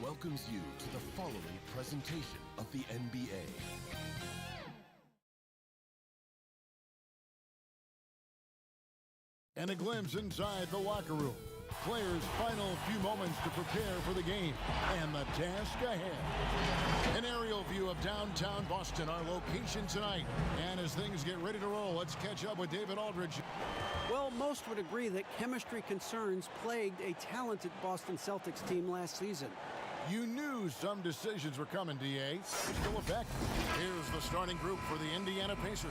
welcomes you to the following presentation of the NBA. And a glimpse inside the locker room. Players' final few moments to prepare for the game and the task ahead. An aerial view of downtown Boston, our location tonight. And as things get ready to roll, let's catch up with David Aldridge. Well, most would agree that chemistry concerns plagued a talented Boston Celtics team last season. You knew some decisions were coming, D.A. Still effective. Here's the starting group for the Indiana Pacers.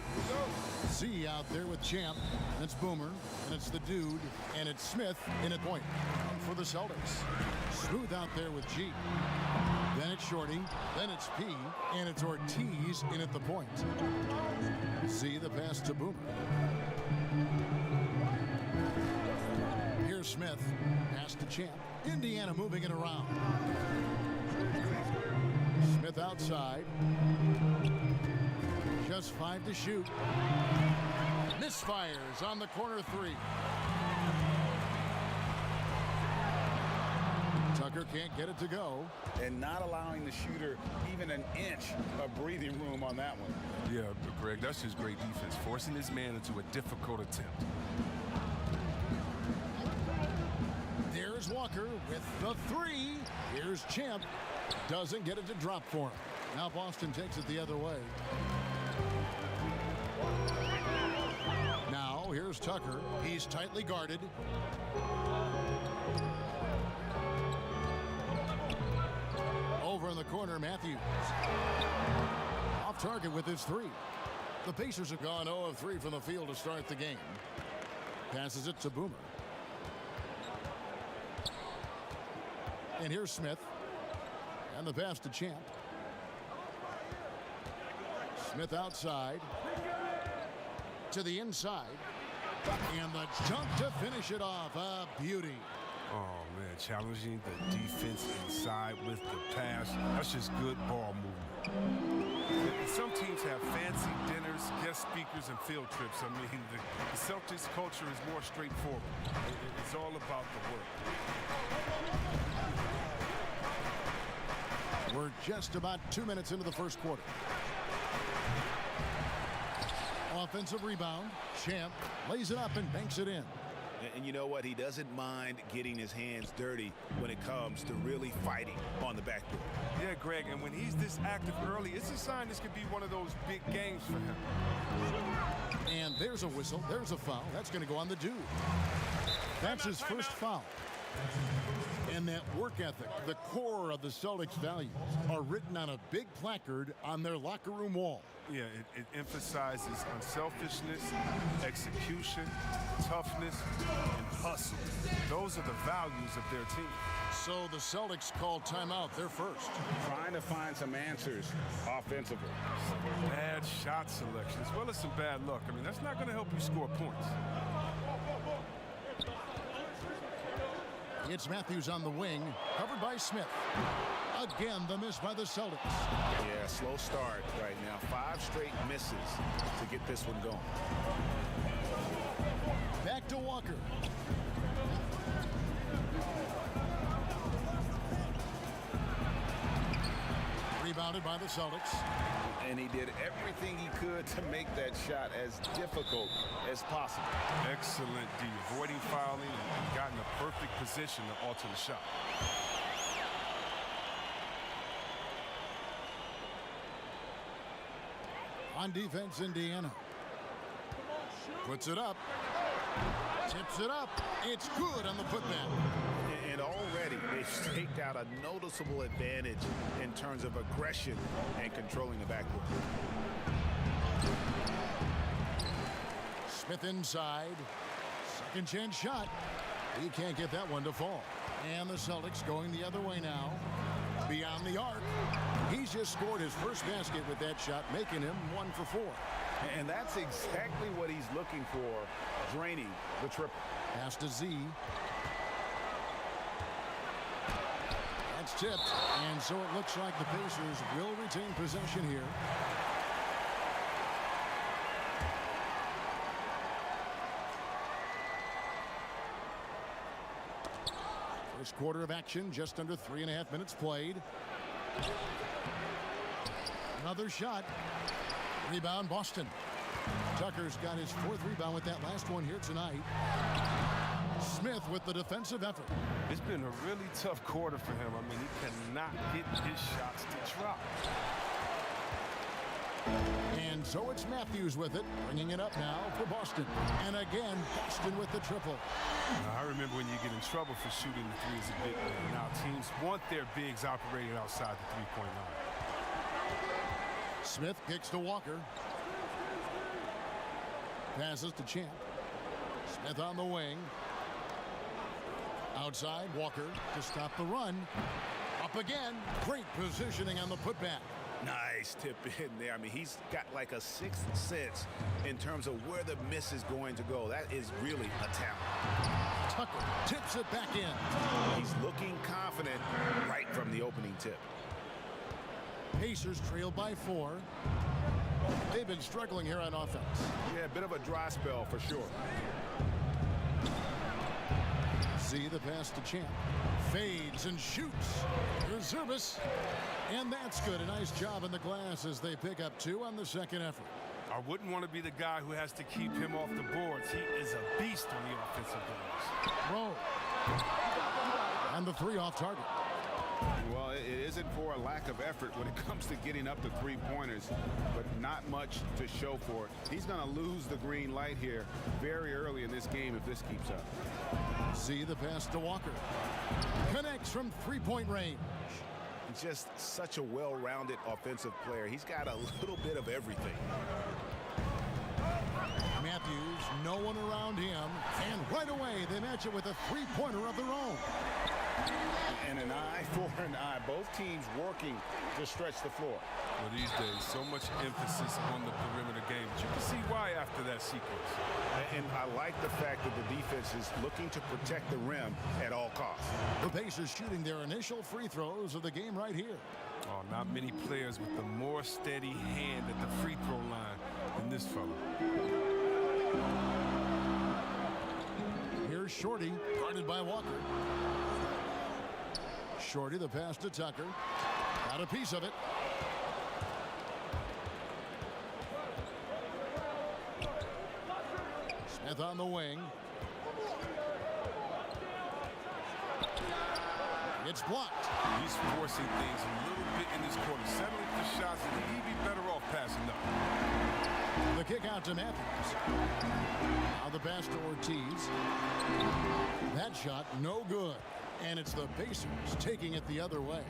Z out there with Champ. And it's Boomer. And it's the Dude. And it's Smith in at point. And for the Celtics. Smooth out there with G. Then it's Shorty. Then it's P. And it's Ortiz in at the point. Z the pass to Boomer. Here's Smith. Pass to Champ. Indiana moving it around. Smith outside. Just 5 to shoot. Misfires on the corner 3. Tucker can't get it to go. And not allowing the shooter even an inch of breathing room on that one. Yeah, but Greg, that's just great defense, forcing his man into a difficult attempt. There's Walker with the 3. Here's Champ. Doesn't get it to drop for him. Now Boston takes it the other way. Now here's Tucker. He's tightly guarded. Over in the corner, Matthews. Off target with his 3. The Pacers have gone 0 of 3 from the field to start the game. Passes it to Boomer. And here's Smith. And the pass to Champ. Smith outside. To the inside. And the jump to finish it off. A beauty. Oh, man, challenging the defense inside with the pass. That's just good ball movement. Some teams have fancy dinners, guest speakers, and field trips. I mean, the Celtics culture is more straightforward. It's all about the work. We're just about 2 minutes into the first quarter. Offensive rebound. Champ lays it up and banks it in. And you know what? He doesn't mind getting his hands dirty when it comes to really fighting on the backboard. Yeah, Greg, and when he's this active early, it's a sign this could be one of those big games for him. And there's a whistle. There's a foul. That's going to go on the Dude. That's his first foul. And that work ethic, the core of the Celtics' values, are written on a big placard on their locker room wall. Yeah, it emphasizes unselfishness, execution, toughness, and hustle. Those are the values of their team. So the Celtics call timeout. They're first. Trying to find some answers offensively. Bad shot selection, as well as some bad luck. I mean, that's not going to help you score points. It's Matthews on the wing, covered by Smith. Again, the miss by the Celtics. Yeah, slow start right now. 5 straight misses to get this one going. Back to Walker. Rebounded by the Celtics. And he did everything he could to make that shot as difficult as possible. Excellent D, avoiding fouling and got in a perfect position to alter the shot. On defense, Indiana. Puts it up. Tips it up. It's good on the putback. And already they've staked out a noticeable advantage in terms of aggression and controlling the backcourt. Smith inside. Second chance shot. He can't get that one to fall. And the Celtics going the other way now. Beyond the arc. He's just scored his first basket with that shot, making him 1 for 4. And that's exactly what he's looking for, draining the triple. Pass to Z. That's tipped. And so it looks like the Pacers will retain possession here. First quarter of action, just under 3.5 minutes played. Another shot. Rebound, Boston. Tucker's got his 4th rebound with that last one here tonight. Smith with the defensive effort. It's been a really tough quarter for him. I mean, he cannot get his shots to drop. And so it's Matthews with it, bringing it up now for Boston. And again, Boston with the triple. I remember when you get in trouble for shooting the three as a big man. Now teams want their bigs operating outside the three-point line. Smith kicks to Walker. Passes to Champ. Smith on the wing. Outside, Walker to stop the run. Up again. Great positioning on the putback. Nice tip in there. I mean, he's got like a sixth sense in terms of where the miss is going to go. That is really a talent. Tucker tips it back in. He's looking confident right from the opening tip. Pacers trail by 4. They've been struggling here on offense. Yeah, a bit of a dry spell for sure. See the pass to Champ. Fades and shoots. Here's Zurbis. And that's good. A nice job in the glass as they pick up 2 on the second effort. I wouldn't want to be the guy who has to keep him off the boards. He is a beast on the offensive boards. Rowe. And the 3 off target. Well, it isn't for a lack of effort when it comes to getting up to three-pointers, but not much to show for it. He's going to lose the green light here very early in this game if this keeps up. See the pass to Walker. Connects from three-point range. He's just such a well-rounded offensive player. He's got a little bit of everything. Matthews, no one around him, and right away they match it with a three-pointer of their own. And an eye for an eye. Both teams working to stretch the floor. Well, these days, so much emphasis on the perimeter game. But you can see why after that sequence. And I like the fact that the defense is looking to protect the rim at all costs. The Pacers shooting their initial free throws of the game right here. Oh, not many players with a more steady hand at the free throw line than this fella. Here's Shorty, guarded by Walker. Shorty, the pass to Tucker. Got a piece of it. Smith on the wing. It's blocked. He's forcing things a little bit in this quarter, settling for shots that he'd be better off passing up. The kick out to Matthews. Now the pass to Ortiz. That shot no good. And it's the Pacers taking it the other way.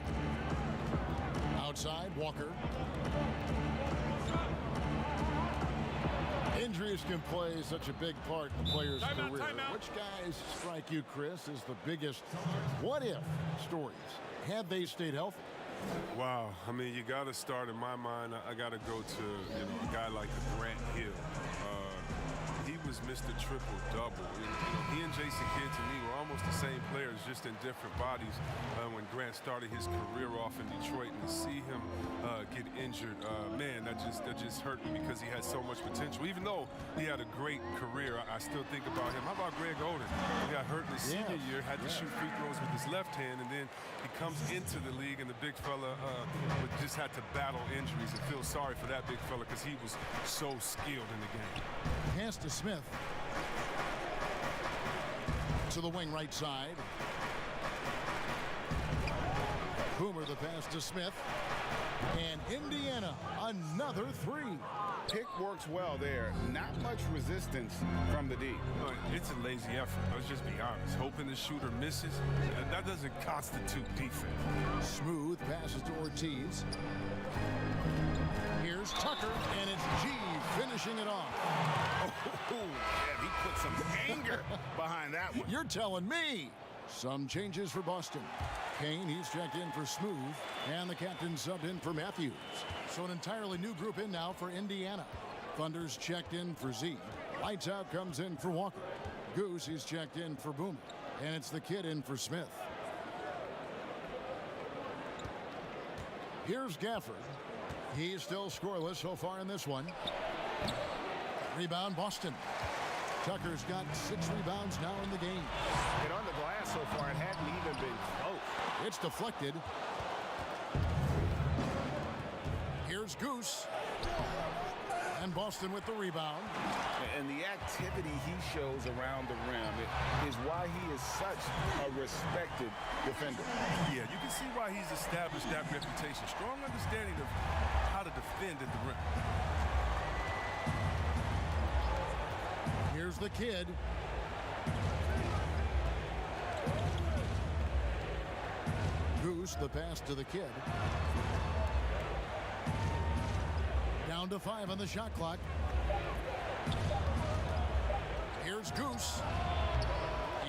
Outside, Walker. Injuries can play such a big part in a player's career. Which guys strike you, Chris, as the biggest what-if stories? Had they stayed healthy? Wow, I mean, you got to start, in my mind, I got to go to, a guy like Grant Hill. He was Mr. Triple-Double. He and Jason Kidd, to me, were almost the same players, just in different bodies. When Grant started his career off in Detroit, and to see him get injured, man, that just hurt me because he had so much potential. Even though he had a great career, I still think about him. How about Greg Oden? He got hurt in his senior year, had to shoot free throws with his left hand, and then he comes into the league, and the big fella just had to battle injuries, and feel sorry for that big fella because he was so skilled in the game. Pass to Smith. To the wing right side. Boomer the pass to Smith. And Indiana, another 3. Pick works well there. Not much resistance from the D. It's a lazy effort. Let's just be honest. Hoping the shooter misses, that doesn't constitute defense. Smooth passes to Ortiz. Here's Tucker, and it's G finishing it off. Oh, yeah, he put some anger behind that one. You're telling me. Some changes for Boston. Kane, he's checked in for Smooth, and the captain subbed in for Matthews. So an entirely new group in now for Indiana. Thunder's checked in for Z. Lights out comes in for Walker. Goose, he's checked in for Boomer. And it's the kid in for Smith. Here's Gafford. He's still scoreless so far in this one. Rebound, Boston. Tucker's got 6 rebounds now in the game. And on the glass so far, it hadn't even been close. It's deflected. Here's Goose. And Boston with the rebound. And the activity he shows around the rim is why he is such a respected defender. Yeah, you can see why he's established that reputation. Strong understanding of how to defend at the rim. Here's the kid. Goose, the pass to the kid. Down to 5 on the shot clock. Here's Goose.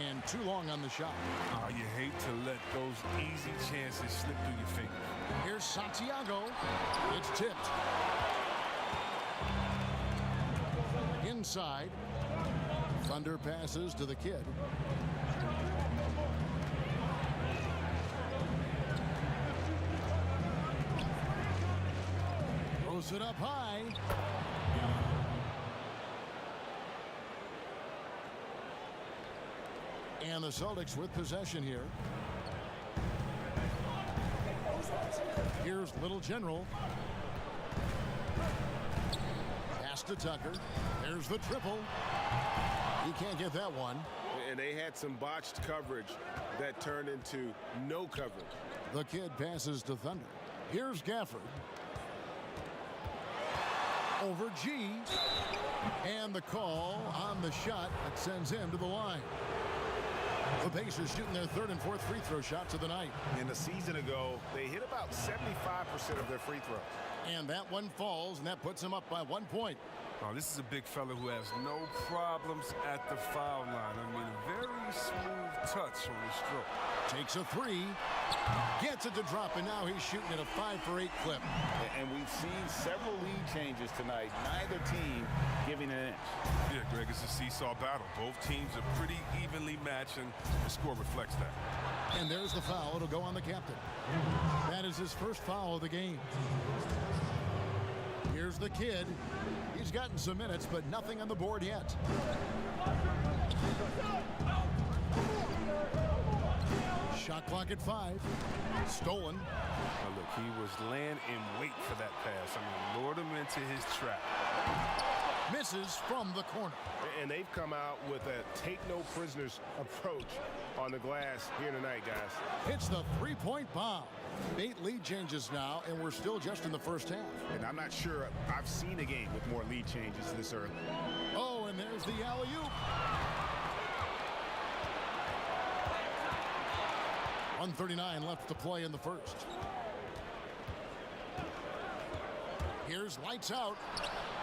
And too long on the shot. Oh, you hate to let those easy chances slip through your fingers. Here's Santiago. It's tipped. Inside. Thunder passes to the kid. Throws it up high. And the Celtics with possession here. Here's Little General. Pass to Tucker. There's the triple. He can't get that one. And they had some botched coverage that turned into no coverage. The kid passes to Thunder. Here's Gafford. Over G. And the call on the shot that sends him to the line. The Pacers shooting their 3rd and 4th free throw shots of the night. In a season ago, they hit about 75% of their free throws. And that one falls, and that puts him up by 1 point. Oh, this is a big fella who has no problems at the foul line. I mean, a very smooth touch on the stroke. Takes a 3, gets it to drop, and now he's shooting at a 5 for 8 clip. And we've seen several lead changes tonight. Neither team giving an inch. Yeah, Greg, it's a seesaw battle. Both teams are pretty evenly matched, and the score reflects that. And there's the foul. It'll go on the captain. That is his first foul of the game. Here's the kid. He's gotten some minutes, but nothing on the board yet. Shot clock at 5. Stolen. Now look, he was laying in wait for that pass. I mean, lured him into his trap. Misses from the corner. And they've come out with a take-no-prisoners approach on the glass here tonight, guys. Hits the 3-point bomb. 8 lead changes now, and we're still just in the first half. And I'm not sure I've seen a game with more lead changes this early. Oh, and there's the alley-oop. 1:39 left to play in the first. Here's lights out,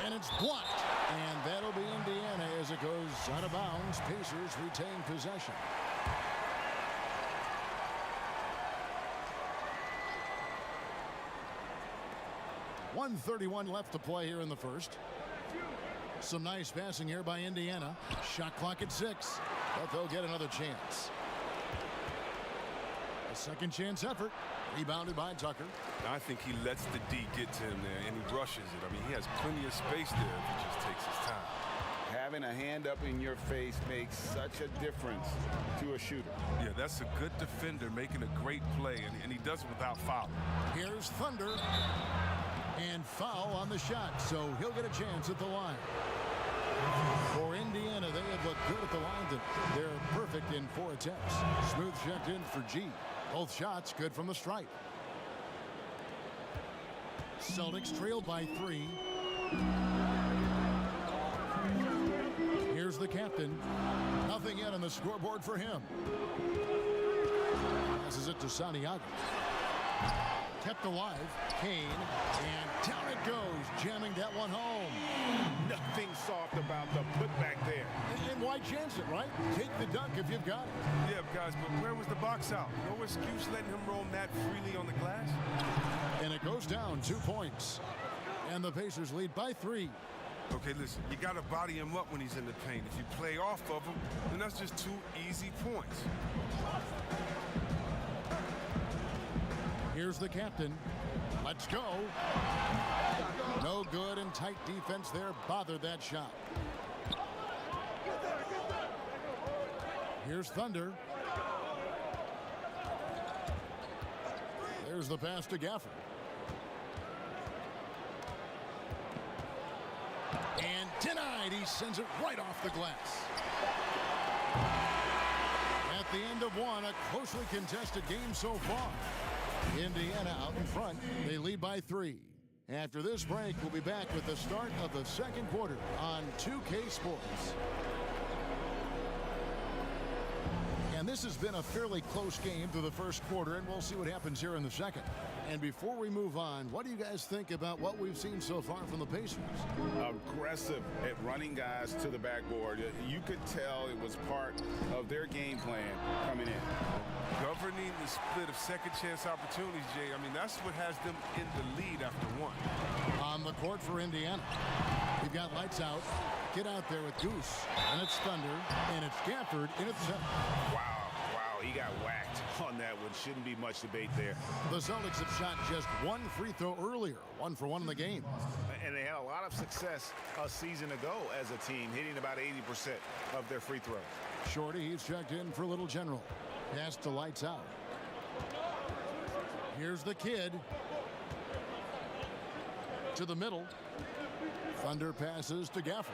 and it's blocked. And that'll be Indiana as it goes out of bounds. Pacers retain possession. .131 left to play here in the first. Some nice passing here by Indiana. Shot clock at 6, but they'll get another chance. A second chance effort. Rebounded by Tucker. I think he lets the D get to him there, and he rushes it. I mean, he has plenty of space there if he just takes his time. Having a hand up in your face makes such a difference to a shooter. Yeah, that's a good defender making a great play, and he does it without fouling. Here's Thunder. And foul on the shot, so he'll get a chance at the line. For Indiana, they have looked good at the line. They're perfect in 4 attempts. Smooth checked in for G. Both shots good from the stripe. Celtics trail by 3. Here's the captain. Nothing yet on the scoreboard for him. Passes it to Santiago. Kept alive. Kane. And down it goes. Jamming that one home. Nothing soft about the putback there. And why chance it, right? Take the dunk if you've got it. Yeah, guys, but where was the box out? No excuse letting him roam that freely on the glass. And it goes down 2 points. And the Pacers lead by 3. Okay, listen, you got to body him up when he's in the paint. If you play off of him, then that's just 2 easy points. Here's the captain. Let's go. No good, and tight defense there bothered that shot. Here's Thunder. There's the pass to Gafford. And denied. He sends it right off the glass. At the end of one, a closely contested game so far. Indiana out in front. They lead by 3. After this break, we'll be back with the start of the second quarter on 2K Sports. And this has been a fairly close game through the first quarter, and we'll see what happens here in the second. And before we move on, what do you guys think about what we've seen so far from the Pacers? Aggressive at running guys to the backboard. You could tell it was part of their game plan coming in. Governing the split of second chance opportunities, Jay. I mean, that's what has them in the lead after one. On the court for Indiana, we've got lights out. Get out there with Goose, and it's Thunder, and it's Gafford in its center. Wow, he got whacked on that one. Shouldn't be much debate there. The Celtics have shot just one free throw earlier, 1 for 1 in the game. And they had a lot of success a season ago as a team, hitting about 80% of their free throws. Shorty, he's checked in for Little General. Pass to lights out. Here's the kid. To the middle. Thunder passes to Gafford.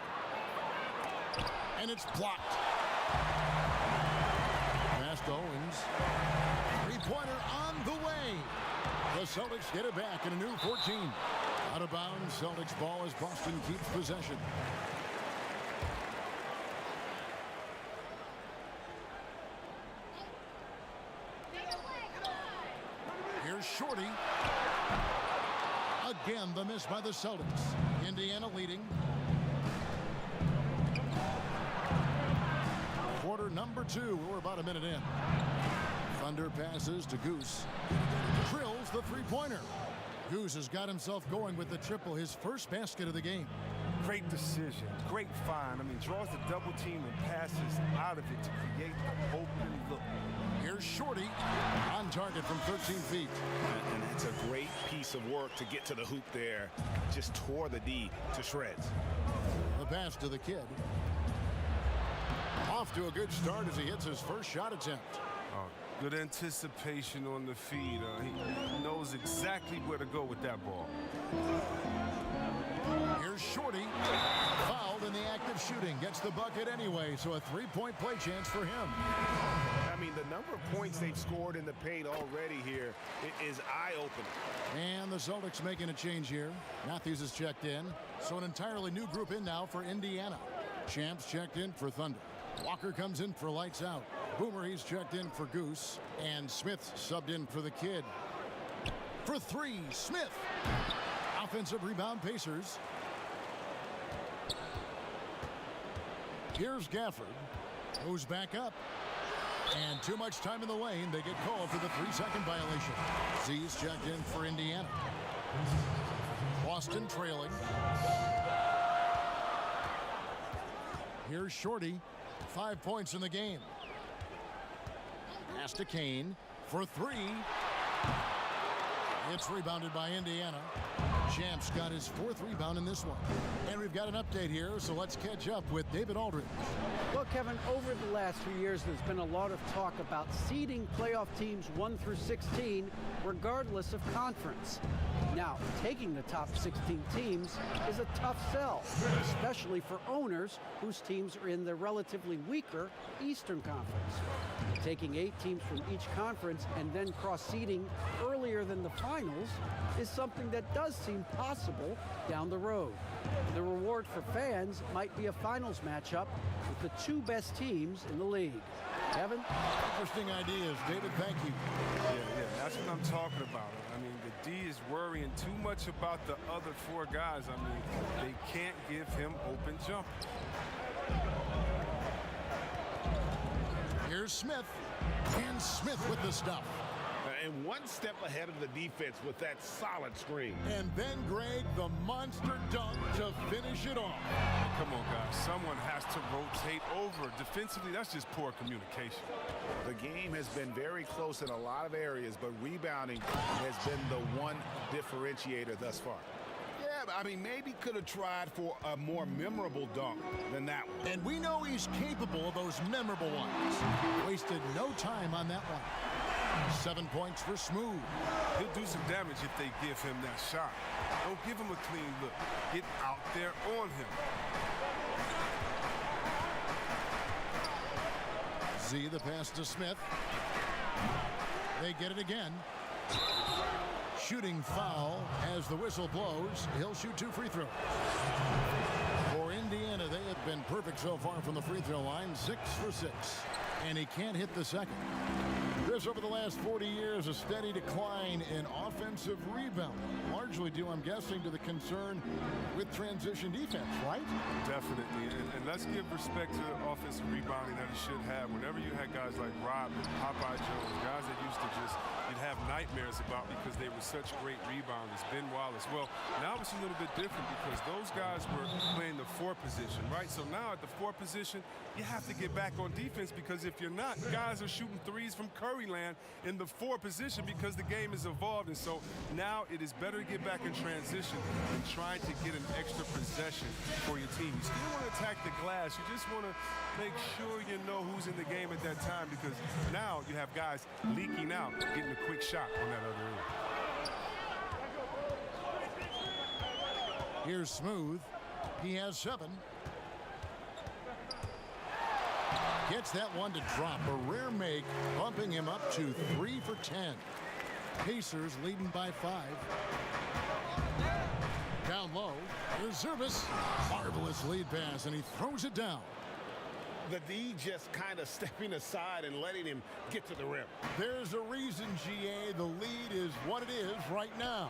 And it's blocked. Pass to Owens. Three-pointer on the way. The Celtics get it back in a new 14. Out of bounds, Celtics ball as Boston keeps possession. Here's Shorty. Again, the miss by the Celtics. Indiana leading. Quarter number 2. We're about a minute in. Thunder passes to Goose. Drills the three-pointer. Goose has got himself going with the triple, his first basket of the game. Great decision, great find. I mean, draws the double team and passes out of it to create the open look. Here's Shorty on target from 13 feet. And that's a great piece of work to get to the hoop there. Just tore the D to shreds. The pass to the kid. Off to a good start as he hits his first shot attempt. Good anticipation on the feed. He knows exactly where to go with that ball. Here's Shorty. Fouled in the act of shooting. Gets the bucket anyway, so a three-point play chance for him. I mean, the number of points they've scored in the paint already here is eye-opening. And the Celtics making a change here. Matthews is checked in. So an entirely new group in now for Indiana. Champs checked in for Thunder. Walker comes in for lights out. Boomer, he's checked in for Goose. And Smith subbed in for the kid. For 3, Smith. Offensive rebound, Pacers. Here's Gafford, who's back up. And too much time in the lane. They get called for the 3-second violation. Z's checked in for Indiana. Boston trailing. Here's Shorty. 5 points in the game. Pass to Kane for 3. It's rebounded by Indiana. Champs got his 4th rebound in this one. And we've got an update here, so let's catch up with David Aldridge. Well, Kevin, over the last few years, there's been a lot of talk about seeding playoff teams 1 through 16, regardless of conference. Now, taking the top 16 teams is a tough sell, especially for owners whose teams are in the relatively weaker Eastern Conference. Taking 8 teams from each conference and then cross-seeding earlier than the finals is something that does seem possible down the road. The reward for fans might be a finals matchup with the 2 best teams in the league. Kevin? Interesting ideas. David, thank you. Yeah, that's what I'm talking about. I mean, the D is worrying too much about the other 4 guys. I mean, they can't give him open jumpers. Here's Smith. And Smith with the stuff. And one step ahead of the defense with that solid screen. And then Greg, the monster dunk to finish it off. Come on, guys. Someone has to rotate over. Defensively, that's just poor communication. The game has been very close in a lot of areas, but rebounding has been the one differentiator thus far. Yeah, I mean, maybe could have tried for a more memorable dunk than that one. And we know he's capable of those memorable ones. Wasted no time on that one. 7 points for Smooth. He'll do some damage if they give him that shot. Don't give him a clean look. Get out there on him. Z, the pass to Smith. They get it again. Shooting foul as the whistle blows. He'll shoot 2 free throws. For Indiana, they have been perfect so far from the free throw line, 6 for 6. And he can't hit the second. Chris, over the last 40 years, a steady decline in offensive rebound, largely due, I'm guessing, to the concern with transition defense, right? Definitely, and let's give respect to the offensive rebounding that it should have. Whenever you had guys like Rob and Popeye Jones, guys that used to just, you'd have nightmares about because they were such great rebounders. Ben Wallace. Well, now it's a little bit different because those guys were playing the 4 position, right? So now at the 4 position, you have to get back on defense because if you're not, guys are shooting threes from Curry land in the 4 position because the game has evolved. And so now it is better to get back in transition than trying to get an extra possession for your team. You still want to attack the glass. You just want to make sure you know who's in the game at that time because now you have guys leaking out, getting a quick shot on that other end. Here's Smooth. He has 7. Gets that one to drop. A rare make, bumping him up to 3 for 10. Pacers leading by 5. Down low. Here's Service. Marvelous lead pass, and he throws it down. The D just kind of stepping aside and letting him get to the rim. There's a reason, GA, the lead is what it is right now.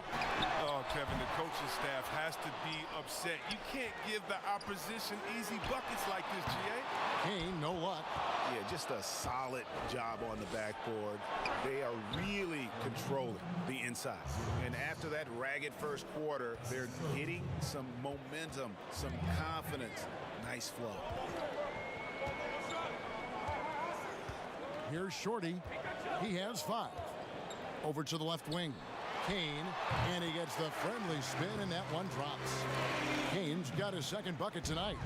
Oh, Kevin, the coaching staff has to be upset. You can't give the opposition easy buckets like this, GA. Kane, no luck. Yeah, just a solid job on the backboard. They are really controlling the inside. And after that ragged first quarter, they're getting some momentum, some confidence. Nice flow. Here's Shorty. He has 5. Over to the left wing. Kane, and he gets the friendly spin, and that one drops. Kane's got his second bucket tonight.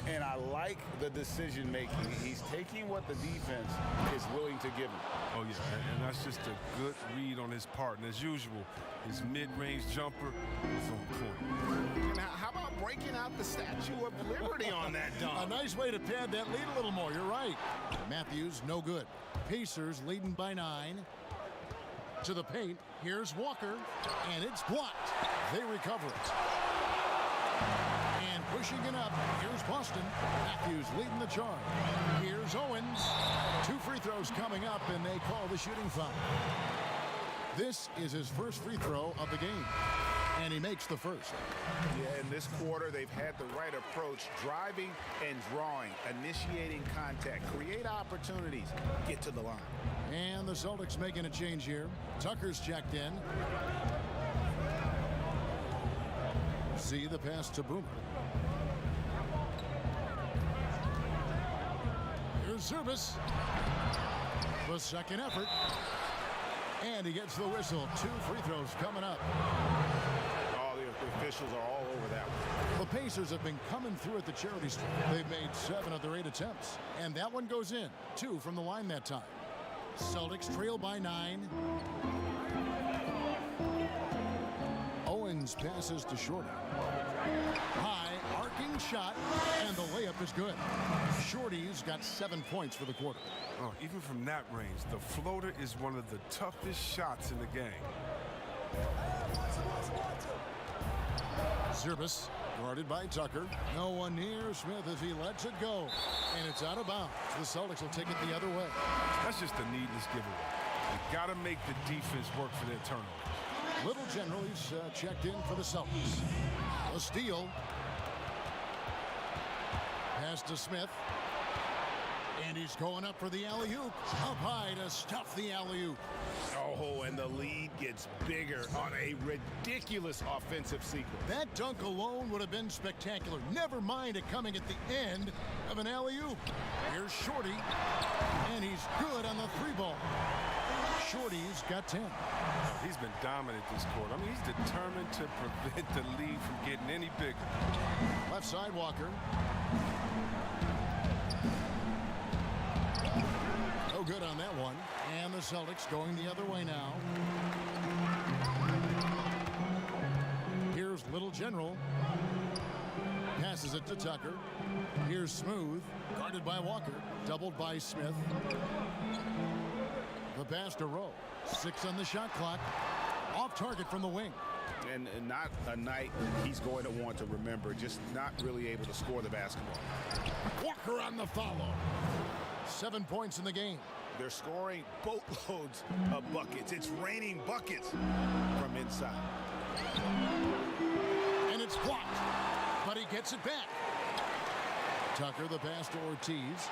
And I like the decision making. He's taking what the defense is willing to give him. Oh, yeah, and that's just a good read on his part. And as usual, his mid-range jumper is on point. And how about breaking out the Statue of Liberty on that dunk? A nice way to pad that lead a little more. You're right. Matthews, no good. Pacers leading by 9. To the paint. Here's Walker, and it's blocked. They recover it. And pushing it up, here's Boston. Matthews leading the charge. Here's Owens. 2 free throws coming up, and they call the shooting foul. This is his first free throw of the game, and he makes the first. Yeah, in this quarter, they've had the right approach, driving and drawing, initiating contact, create opportunities, get to the line. And the Celtics making a change here. Tucker's checked in. See the pass to Boomer. Here's Service. The second effort. And he gets the whistle. 2 free throws coming up. Oh, the officials are all over that one. The Pacers have been coming through at the charity stripe. They've made 7 of their 8 attempts. And that one goes in. 2 from the line that time. Celtics trail by 9. Owens passes to Shorty. High, arcing shot, and the layup is good. Shorty's got 7 points for the quarter. Oh, even from that range, the floater is one of the toughest shots in the game. Service guarded by Tucker. No one near Smith as he lets it go. And it's out of bounds. The Celtics will take it the other way. That's just a needless giveaway. You got to make the defense work for their turnover. Little General, he's checked in for the Celtics. A steal. Pass to Smith. And he's going up for the alley-oop. Up high to stuff the alley-oop. Oh, and the lead gets bigger on a ridiculous offensive sequence. That dunk alone would have been spectacular. Never mind it coming at the end of an alley-oop. Here's Shorty, and he's good on the 3 ball. Shorty's got 10. He's been dominant this quarter. I mean, he's determined to prevent the lead from getting any bigger. Left side, Walker. No good on that one. And the Celtics going the other way now. Here's Little General. Passes it to Tucker. Here's Smooth. Guarded by Walker. Doubled by Smith. The pass to Rowe. 6 on the shot clock. Off target from the wing. And not a night he's going to want to remember. Just not really able to score the basketball. Walker on the follow. 7 points in the game. They're scoring boatloads of buckets. It's raining buckets from inside. And it's blocked. But he gets it back. Tucker, the pass to Ortiz.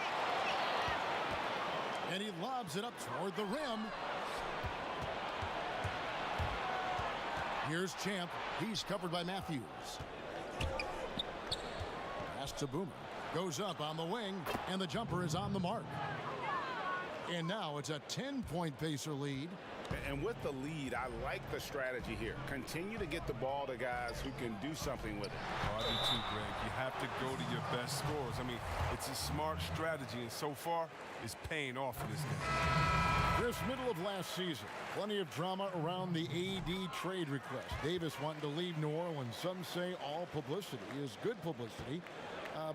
And he lobs it up toward the rim. Here's Champ. He's covered by Matthews. Pass to Boomer. Goes up on the wing, and the jumper is on the mark. And now it's a 10-point Pacer lead. And with the lead, I like the strategy here. Continue to get the ball to guys who can do something with it. Oh, I do too, Greg. You have to go to your best scorers. I mean, it's a smart strategy, and so far, it's paying off in this game. This middle of last season, plenty of drama around the AD trade request. Davis wanting to leave New Orleans. Some say all publicity is good publicity.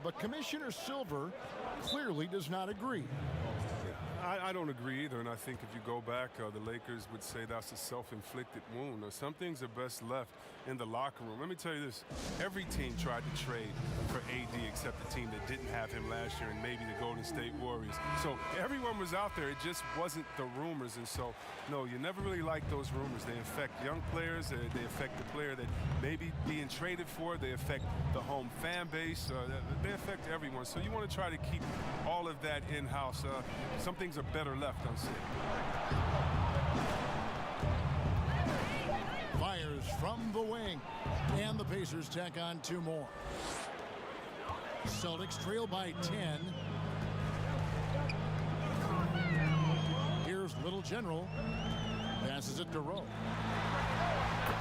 But Commissioner Silver clearly does not agree. I don't agree either, and I think if you go back, the Lakers would say that's a self-inflicted wound. Some things are best left in the locker room. Let me tell you this. Every team tried to trade for AD except the team that didn't have him last year and maybe the Golden State Warriors. So everyone was out there. It just wasn't the rumors. And so, no, you never really like those rumors. They affect young players. They affect the player that may be being traded for. They affect the home fan base. They affect everyone. So you want to try to keep all of that in-house. Some things are better left unsaid. Fires from the wing. And the Pacers tack on 2 more. Celtics trail by 10. Here's Little General. Passes it to Rowe.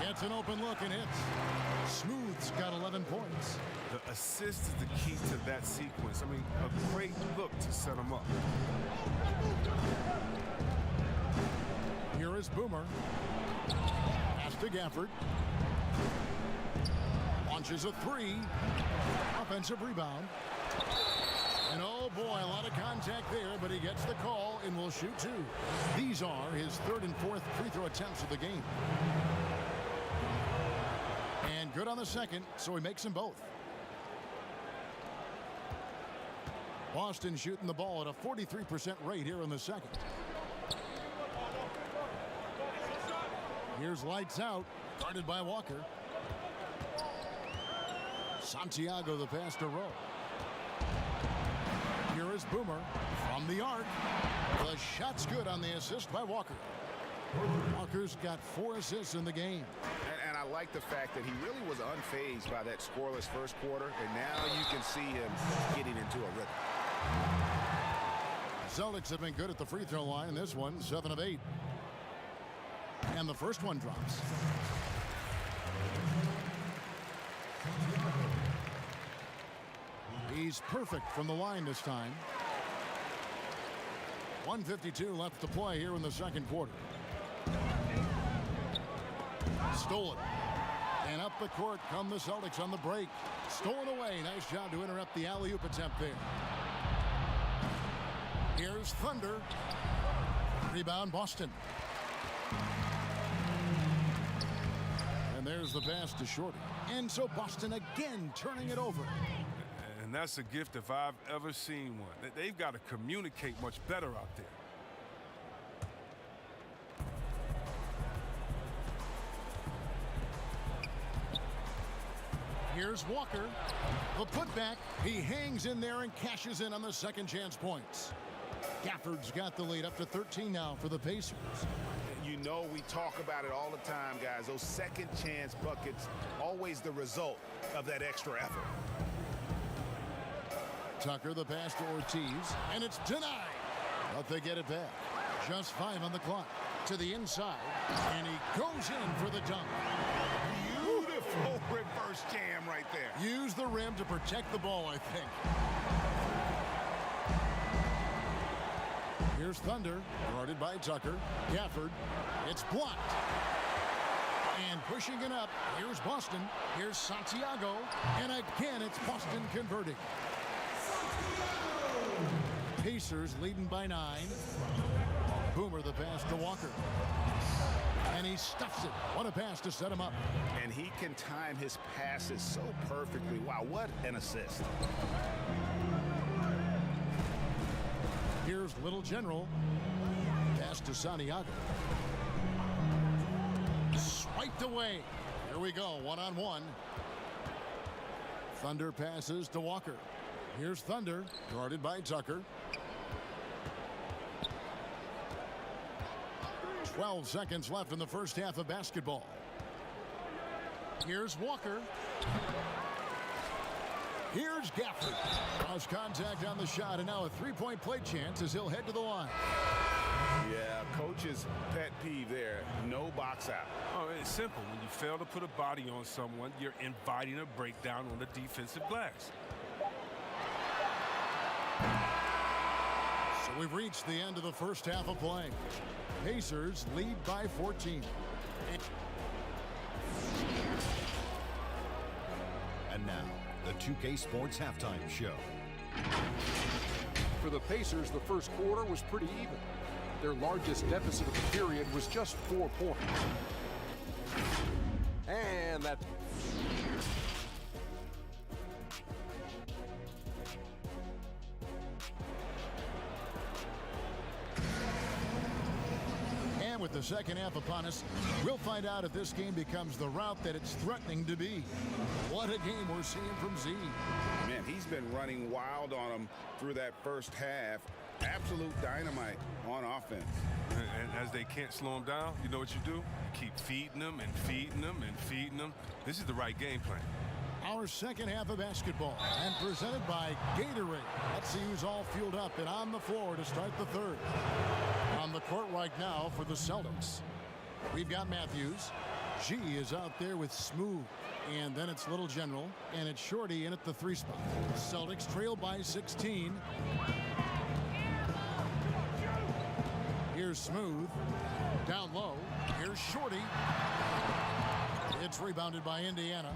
Gets an open look and hits. Smooth's got 11 points. The assist is the key to that sequence. I mean, a great look to set him up. Here is Boomer. Pass to Gafford. Launches a 3. Offensive rebound. And oh boy, a lot of contact there, but he gets the call and will shoot 2. These are his 3rd and 4th free throw attempts of the game. And good on the second, so he makes them both. Boston shooting the ball at a 43% rate here in the second. Here's lights out, guarded by Walker. Santiago the pass to Rowe. Here is Boomer from the arc. The shot's good on the assist by Walker. Walker's got 4 assists in the game. And I like the fact that he really was unfazed by that scoreless first quarter, and now you can see him getting into a rhythm. Celtics have been good at the free throw line in this one, 7 of 8. And the first one drops. He's perfect from the line this time. 1:52 left to play here in the second quarter. Stolen. And up the court come the Celtics on the break. Stolen away. Nice job to interrupt the alley-oop attempt there. Here's Thunder. Rebound Boston. And there's the pass to Shorty. And so Boston again turning it over. And that's a gift if I've ever seen one. They've got to communicate much better out there. Here's Walker. The putback. He hangs in there and cashes in on the second chance points. Gafford's got the lead up to 13 now for the Pacers. You know, we talk about it all the time, guys. Those second chance buckets, always the result of that extra effort. Tucker the pass to Ortiz, and it's denied. But they get it back. Just 5 on the clock. to the inside, and he goes in for the dunk. Beautiful reverse jam right there. Use the rim to protect the ball, I think. Here's Thunder, guarded by Tucker. Gafford, it's blocked. And pushing it up, here's Boston. Here's Santiago, and again it's Boston converting. Pacers leading by 9. Boomer the pass to Walker. And he stuffs it. What a pass to set him up. And he can time his passes so perfectly. Wow, what an assist. Here's Little General. Pass to Santiago. Swiped away. Here we go, one-on-one. Thunder passes to Walker. Here's Thunder, guarded by Tucker. 12 seconds left in the first half of basketball. Here's Walker. Here's Gafford. Cross contact on the shot, and now a three-point play chance as he'll head to the line. Yeah, coach's pet peeve there. No box out. Oh, it's simple. When you fail to put a body on someone, you're inviting a breakdown on the defensive glass. So we've reached the end of the first half of play. Pacers lead by 14. And now, the 2K Sports Halftime Show. For the Pacers, the first quarter was pretty even. Their largest deficit of the period was just 4 points. And that... And with the second half upon us, we'll find out if this game becomes the route that it's threatening to be. What a game we're seeing from Z. Man, he's been running wild on them through that first half. Absolute dynamite on offense. And as they can't slow him down, you know what you do? You keep feeding them and feeding them and feeding them. This is the right game plan. Our second half of basketball, and presented by Gatorade. Let's see who's all fueled up and on the floor to start the third. On the court right now for the Celtics, we've got Matthews. G is out there with Smooth. And then it's Little General, and it's Shorty in at the 3 spot. Celtics trail by 16. Here's Smooth. Down low. Here's Shorty. It's rebounded by Indiana.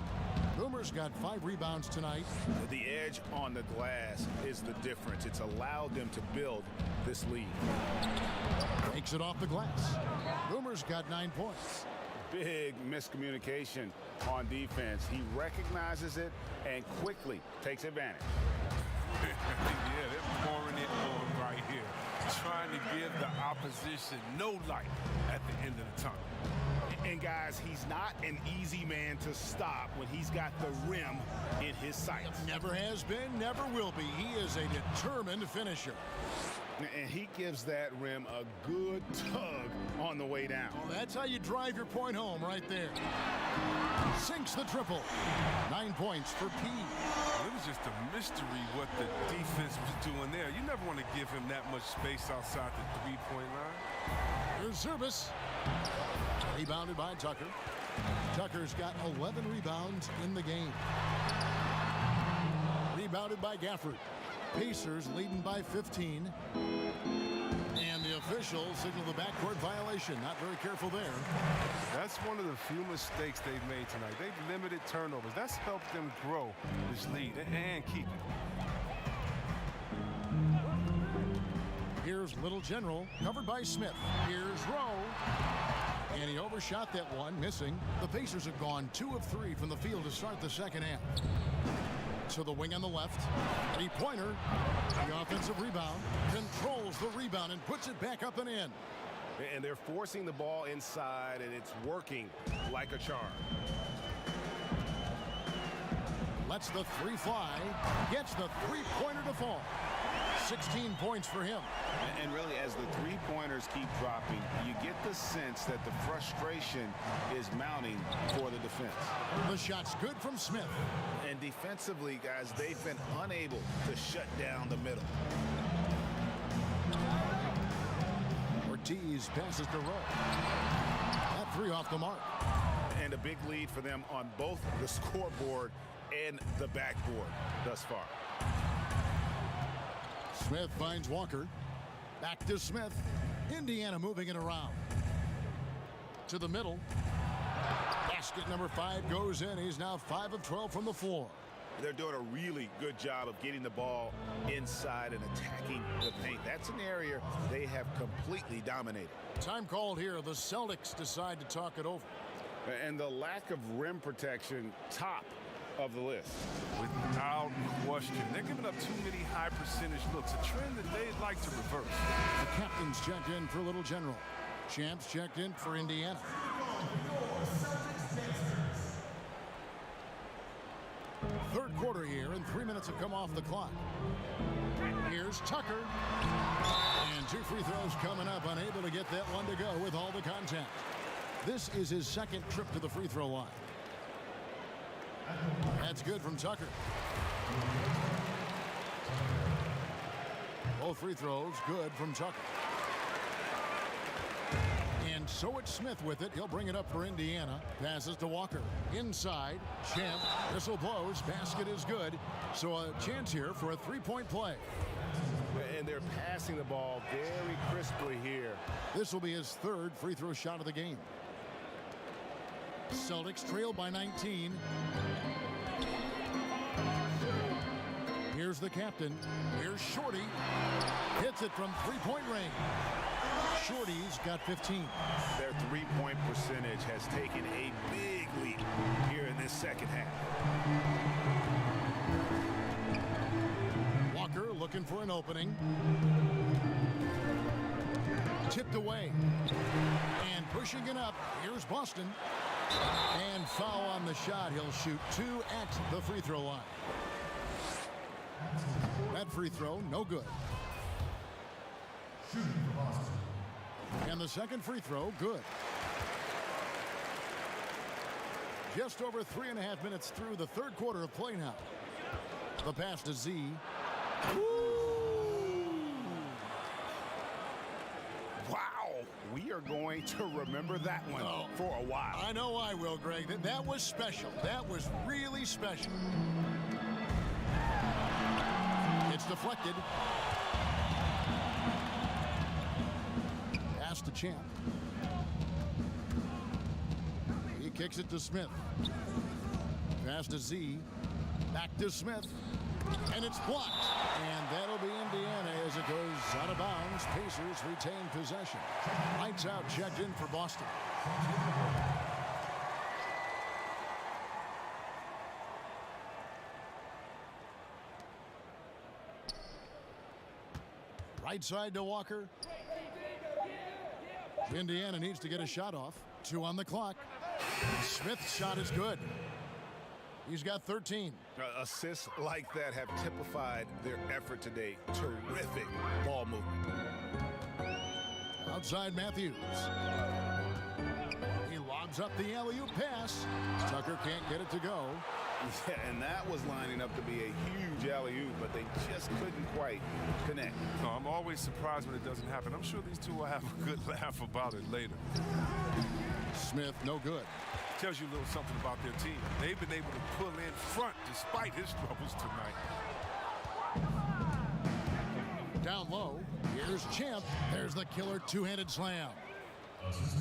Boomer's got 5 rebounds tonight. The edge on the glass is the difference. It's allowed them to build this lead. Takes it off the glass. Boomer's got 9 points. Big miscommunication on defense. He recognizes it and quickly takes advantage. Yeah, they're pouring it on right here. Trying to give the opposition no light at the end of the tunnel. And guys, he's not an easy man to stop when he's got the rim in his sights. Never has been, never will be. He is a determined finisher. And he gives that rim a good tug on the way down. Well, that's how you drive your point home right there. Sinks the triple. 9 points for P. It was just a mystery what the defense was doing there. You never want to give him that much space outside the three-point line. Here's Zurbis. Rebounded by Tucker. Tucker's got 11 rebounds in the game. Rebounded by Gafford. Pacers leading by 15. And the officials signal the backcourt violation. Not very careful there. That's one of the few mistakes they've made tonight. They've limited turnovers. That's helped them grow this lead and keep it. Here's Little General, covered by Smith. Here's Rowe. And he overshot that one, missing. The Pacers have gone 2 of 3 from the field to start the second half. To the wing on the left. 3-pointer. The offensive rebound. Controls the rebound and puts it back up and in. And they're forcing the ball inside, and it's working like a charm. Lets the 3 fly. Gets the 3-pointer to fall. 16 points for him. And really, as the three-pointers keep dropping, you get the sense that the frustration is mounting for the defense. The shot's good from Smith. And defensively, guys, they've been unable to shut down the middle. We're tees, passes to Rowe. That three off the mark. And a big lead for them on both the scoreboard and the backboard thus far. Smith finds Walker. Back to Smith. Indiana moving it around. To the middle. Basket number 5 goes in. He's now 5 of 12 from the floor. They're doing a really good job of getting the ball inside and attacking the paint. That's an area they have completely dominated. Time called here. The Celtics decide to talk it over. And the lack of rim protection, top of the list. Without question. They're giving up too many high percentage looks, a trend that they'd like to reverse. The captain's checked in for Little General. Champs checked in for Indiana. Third quarter here, and 3 minutes have come off the clock. Here's Tucker. And 2 free throws coming up, unable to get that one to go with all the contact. This is his second trip to the free throw line. That's good from Tucker. Both free throws good from Tucker. And so it's Smith with it. He'll bring it up for Indiana. Passes to Walker. Inside. Champ. Whistle blows. Basket is good. So a chance here for a three-point play. And they're passing the ball very crisply here. This will be his third free throw shot of the game. Celtics trail by 19. Here's the captain. Here's Shorty. Hits it from three-point range. Shorty's got 15. Their three-point percentage has taken a big leap here in this second half. Walker looking for an opening. Tipped away. And pushing it up. Here's Boston. And foul on the shot. He'll shoot 2 at the free throw line. That free throw, no good. And the second free throw, good. Just over 3.5 minutes through the third quarter of play now. The pass to Z. Wow, we are going to remember that one for a while. I know I will, Greg. That was special. That was really special. It's deflected. Pass to Champ. He kicks it to Smith. Pass to Z. Back to Smith. And it's blocked. And that'll be Indiana as it goes out of bounds. Pacers retain possession. Lights out, checked in for Boston. Right side to Walker. Indiana needs to get a shot off. 2 on the clock. Smith's shot is good. He's got 13. Assists like that have typified their effort today. Terrific ball movement. Outside Matthews. He lobs up the alley-oop pass. Tucker can't get it to go. Yeah, and that was lining up to be a huge alley-oop, but they just couldn't quite connect. No, I'm always surprised when it doesn't happen. I'm sure these two will have a good laugh about it later. Smith, no good. Tells you a little something about their team. They've been able to pull in front despite his troubles tonight. Down low. Here's Champ. There's the killer two-handed slam.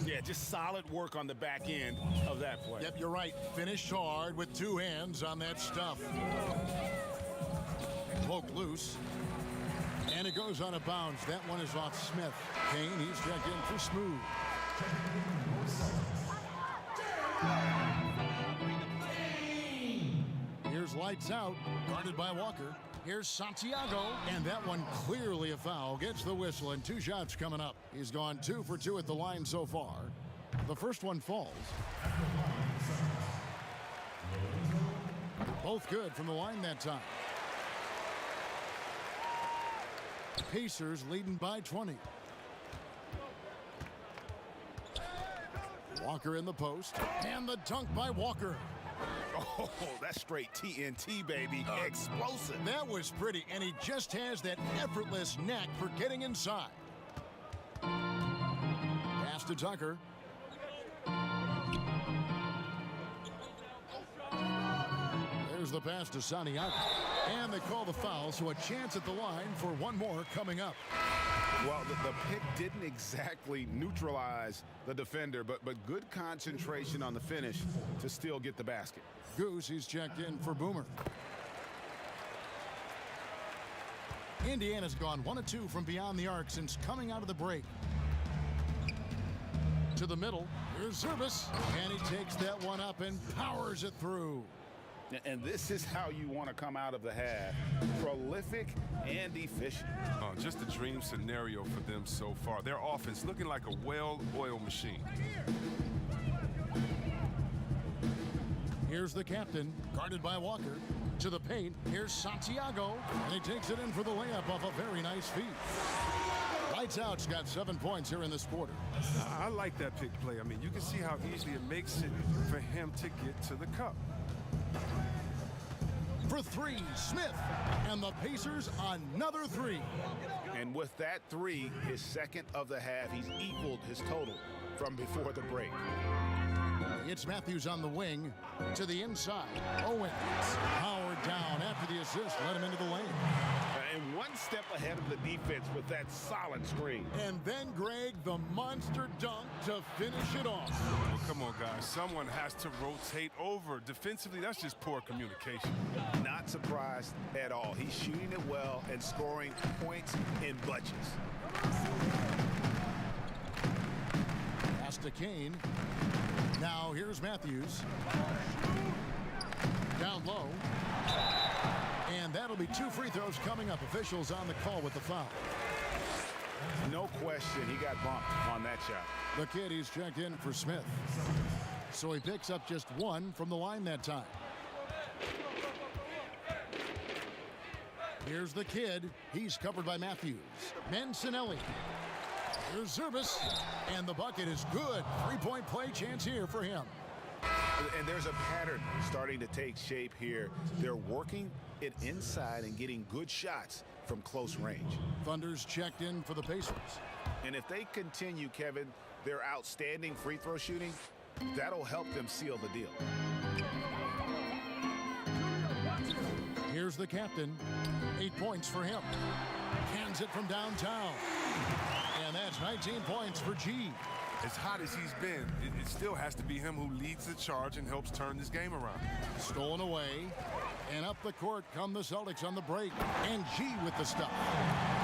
Yeah, just solid work on the back end of that play. Yep, you're right. Finished hard with 2 hands on that stuff. Poke loose. And it goes on a bounce. That one is off Smith. Kane, he's checked in for Smooth. Here's lights out, guarded by Walker. Here's Santiago, and that one clearly a foul. Gets the whistle, and 2 shots coming up. He's gone 2 for 2 at the line so far. The first one falls. Both good from the line that time. Pacers leading by 20. Walker in the post, and the dunk by Walker. Oh, that's straight TNT, baby. Explosive. That was pretty, and he just has that effortless knack for getting inside. to Tucker. There's the pass to Santiago. And they call the foul, so a chance at the line for one more coming up. Well, the pick didn't exactly neutralize the defender, but good concentration on the finish to still get the basket. Goose, he's checked in for Boomer. Indiana's gone 1 of 2 from beyond the arc since coming out of the break. To the middle, here's Zerbis, and he takes that one up and powers it through. And this is how you want to come out of the half. Prolific and efficient. Just a dream scenario for them so far. Their offense looking like a well-oiled machine. Here's the captain, guarded by Walker. To the paint, here's Santiago, and he takes it in for the layup off a very nice feed. Lights Out's got 7 points here in this quarter. I like that pick play. I mean, you can see how easily it makes it for him to get to the cup. For three, Smith, and the Pacers another three. And with that three, his second of the half, he's equaled his total from before the break. It's Matthews on the wing to the inside. Owens, powered down after the assist, let him into the lane. And one step ahead of the defense with that solid screen. And then, Greg, the monster dunk to finish it off. Well, come on, guys. Someone has to rotate over. Defensively, that's just poor communication. Not surprised at all. He's shooting it well and scoring points in bunches. Pass to Kane. Now here's Matthews. Down low. And that'll be 2 free throws coming up. Officials on the call with the foul. No question, he got bumped on that shot. The kid, he's checked in for Smith. So he picks up just 1 from the line that time. Here's the kid. He's covered by Matthews. Mancinelli. Here's Zerbis. And the bucket is good. 3-point play chance here for him. And there's a pattern starting to take shape here. They're working it inside and getting good shots from close range. Thunder's checked in for the Pacers. And if they continue, Kevin, their outstanding free throw shooting, that'll help them seal the deal. Here's the captain. 8 points for him. Hands it from downtown. And that's 19 points for G. As hot as he's been, it still has to be him who leads the charge and helps turn this game around. Stolen away. And up the court come the Celtics on the break. And G with the stuff.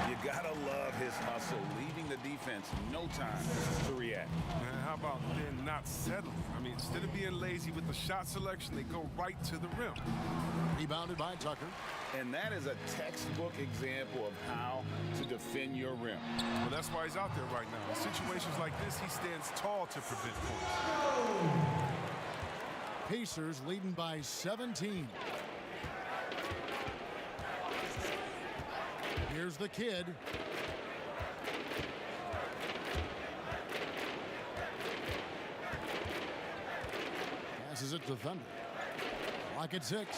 You gotta love his hustle, leaving the defense no time to react. And how about then not settling? I mean, instead of being lazy with the shot selection, they go right to the rim. Rebounded by Tucker. And that is a textbook example of how to defend your rim. Well, that's why he's out there right now. In situations like this, he stands tall to prevent points. Pacers leading by 17. Here's the kid. Passes it to Thunder. Lock at 6.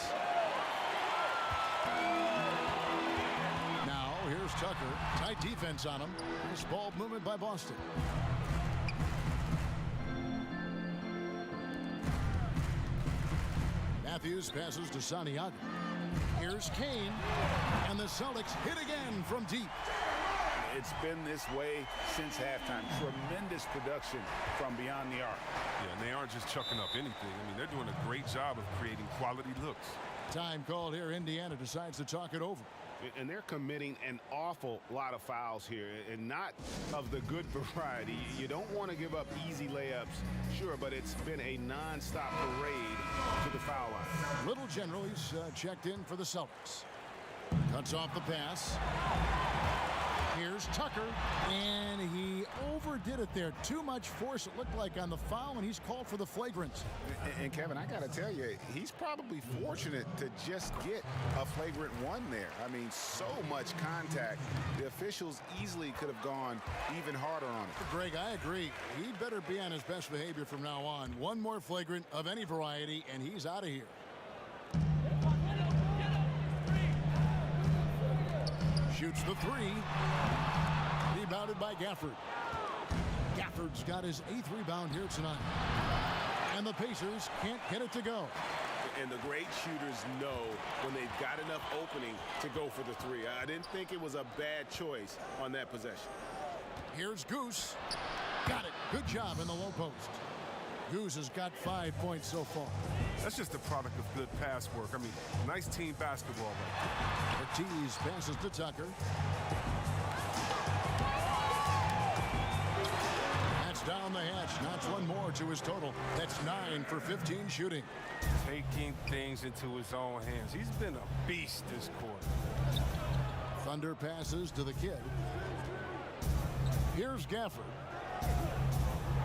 Now, here's Tucker. Tight defense on him. Nice ball movement by Boston. Matthews passes to Santiago. Here's Kane. And the Celtics hit again from deep. It's been this way since halftime. Tremendous production from beyond the arc. Yeah, and they aren't just chucking up anything. I mean, they're doing a great job of creating quality looks. Time called here. Indiana decides to talk it over. And they're committing an awful lot of fouls here, and not of the good variety. You don't want to give up easy layups, sure, but it's been a non-stop parade to the foul line. Little General, he's checked in for the Celtics. Cuts off the pass. Here's Tucker, and he overdid it there. Too much force, it looked like, on the foul, and he's called for the flagrant. And Kevin, I got to tell you, he's probably fortunate to just get a flagrant 1 there. I mean, so much contact. The officials easily could have gone even harder on it. Greg, I agree. He better be on his best behavior from now on. 1 more flagrant of any variety, and he's out of here. Shoots the 3. Rebounded by Gafford. Gafford's got his 8th rebound here tonight. And the Pacers can't get it to go. And the great shooters know when they've got enough opening to go for the three. I didn't think it was a bad choice on that possession. Here's Goose. Got it. Good job in the low post. Goose has got 5 points so far. That's just a product of good pass work. I mean, nice team basketball right there. Ortiz passes to Tucker. That's down the hatch. Knocks one more to his total. That's 9 for 15 shooting. Taking things into his own hands. He's been a beast this quarter. Thunder passes to the kid. Here's Gafford.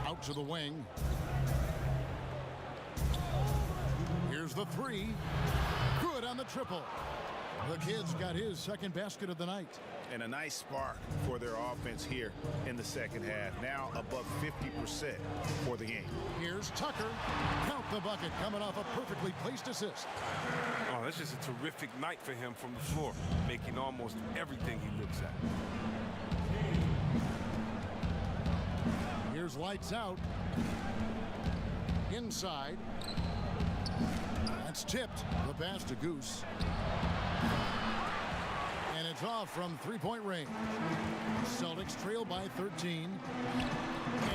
Out to the wing. Here's the three. Good on the triple. The kid's got his second basket of the night. And a nice spark for their offense here in the second half. Now above 50% for the game. Here's Tucker. Count the bucket coming off a perfectly placed assist. Oh, that's just a terrific night for him from the floor, making almost everything he looks at. Here's lights out. Inside. That's tipped. The pass to Goose. And it's off from three-point range. Celtics trail by 13.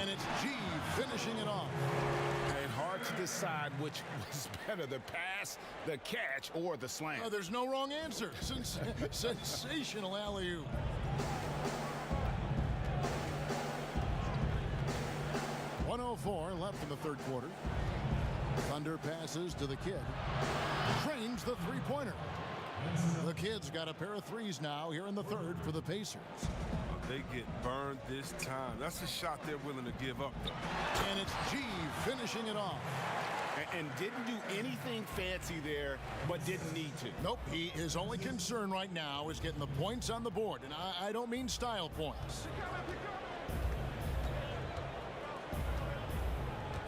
And it's G finishing it off. And hard to decide which was better, the pass, the catch, or the slam. Oh, there's no wrong answer. Sensational alley-oop. .104 left in the third quarter. Thunder passes to the kid. Trains the three-pointer. The kid's got a pair of threes now here in the third for the Pacers. They get burned this time. That's a shot they're willing to give up, though. And it's G finishing it off. And didn't do anything fancy there, but didn't need to. Nope, his only concern right now is getting the points on the board. And I don't mean style points.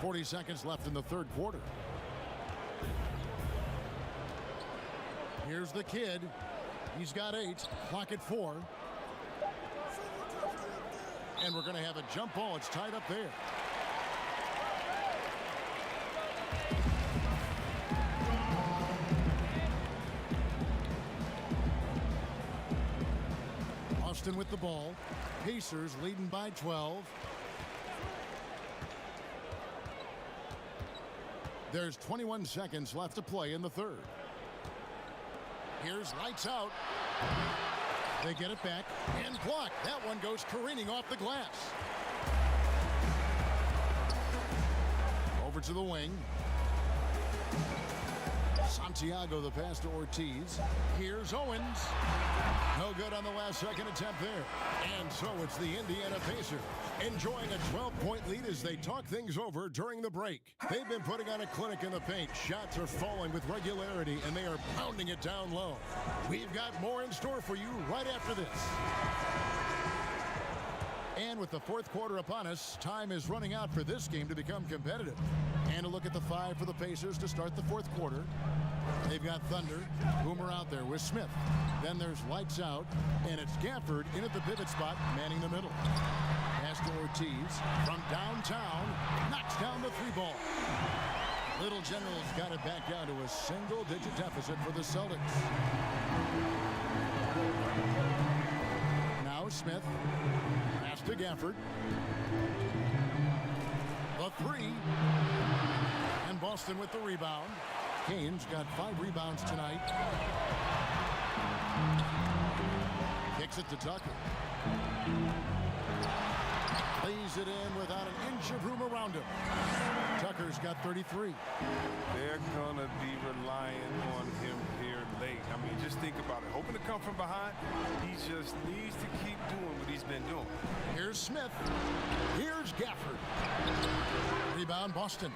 40 seconds left in the third quarter. Here's the kid. He's got 8. Clock at 4. And we're going to have a jump ball. It's tied up there. Austin with the ball. Pacers leading by 12. There's 21 seconds left to play in the third. Here's lights out. They get it back and blocked. That one goes careening off the glass. Over to the wing. Santiago the pass to Ortiz. Here's Owens. No good on the last second attempt there. And so it's the Indiana Pacers enjoying a 12-point lead as they talk things over during the break. They've been putting on a clinic in the paint. Shots are falling with regularity, and they are pounding it down low. We've got more in store for you right after this. And with the fourth quarter upon us, time is running out for this game to become competitive. And a look at the 5 for the Pacers to start the fourth quarter. They've got Thunder. Boomer out there with Smith. Then there's lights out, and it's Gafford in at the pivot spot, manning the middle. Pass to Ortiz from downtown, knocks down the 3-ball. Little General's got it back down to a single-digit deficit for the Celtics. Now Smith. Pass to Gafford. The 3. And Boston with the rebound. Kane's got 5 rebounds tonight. Kicks it to Tucker. Lays it in without an inch of room around him. Tucker's got 33. They're going to be relying on him here late. I mean, just think about it. Hoping to come from behind, he just needs to keep doing what he's been doing. Here's Smith. Here's Gafford. Rebound, Boston.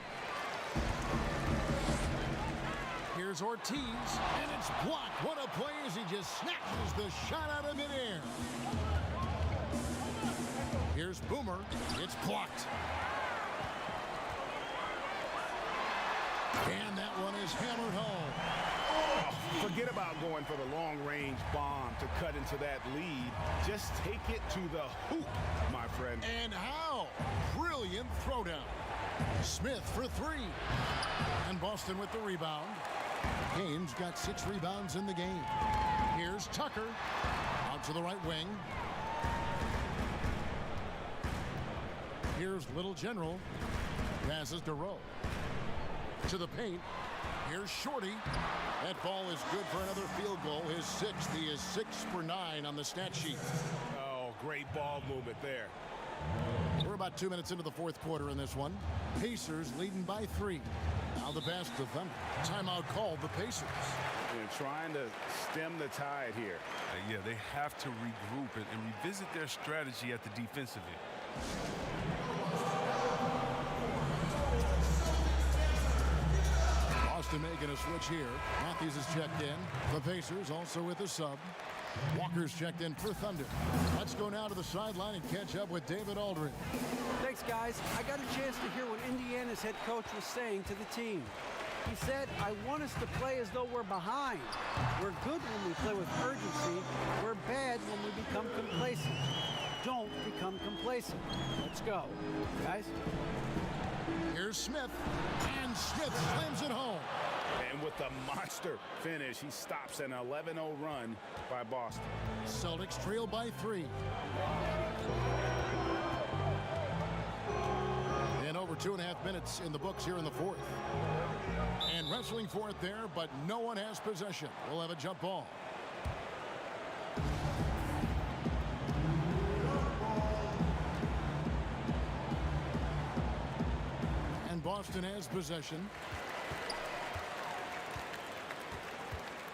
Here's Ortiz, and it's blocked. What a play as he just snatches the shot out of midair. Here's Boomer. It's blocked. And that one is hammered home. Forget about going for the long-range bomb to cut into that lead. Just take it to the hoop, my friend. And how? Brilliant throwdown. Smith for three. And Boston with the rebound. Gaines got 6 rebounds in the game. Here's Tucker. Out to the right wing. Here's Little General. Passes to Rowe. To the paint. Here's Shorty. That ball is good for another field goal. His 6th. He is 6 for 9 on the stat sheet. Oh, great ball movement there. We're about 2 minutes into the fourth quarter in this one. Pacers leading by 3. Now the pass to Thunder. Timeout called the Pacers. They're trying to stem the tide here. Yeah, they have to regroup and revisit their strategy at the defensive end. Boston making a switch here. Matthews is checked in. The Pacers also with a sub. Walker's checked in for Thunder. Let's go now to the sideline and catch up with David Aldridge. Thanks, guys. I got a chance to hear what Indiana's head coach was saying to the team. He said, I want us to play as though we're behind. We're good when we play with urgency. We're bad when we become complacent. Don't become complacent. Let's go. Guys? Here's Smith. And Smith slams it home. And with the monster finish, he stops an 11-0 run by Boston. Celtics trail by 3. And over 2.5 minutes in the books here in the fourth. And wrestling for it there, but no one has possession. We'll have a jump ball. And Boston has possession.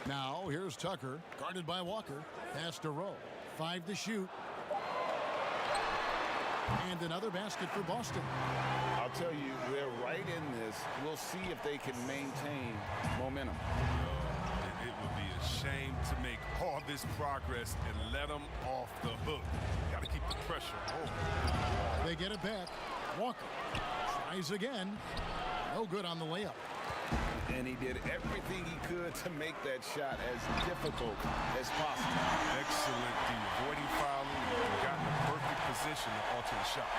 Now, here's Tucker, guarded by Walker. Pass to Rowe. 5 to shoot. And another basket for Boston. I'll tell you, they're right in this. We'll see if they can maintain momentum. It would be a shame to make all this progress and let them off the hook. Got to keep the pressure on. They get it back. Walker tries again. No good on the layup. And he did everything he could to make that shot as difficult as possible. Excellent D. Avoiding fouling and got in the perfect position to alter the shot.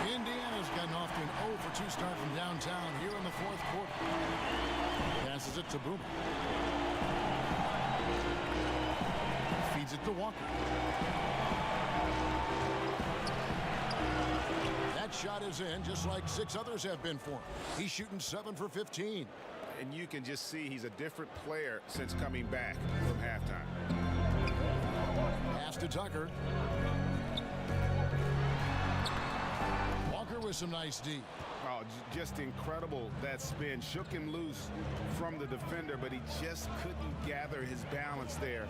Indiana's gotten off to an 0 for 2 start from downtown here in the fourth quarter. Passes it to Boomer. Feeds it to Walker. That shot is in, just like 6 others have been for him. He's shooting 7 for 15. And you can just see he's a different player since coming back from halftime. Pass to Tucker. Walker with some nice D. Oh, just incredible that spin. Shook him loose from the defender, but he just couldn't gather his balance there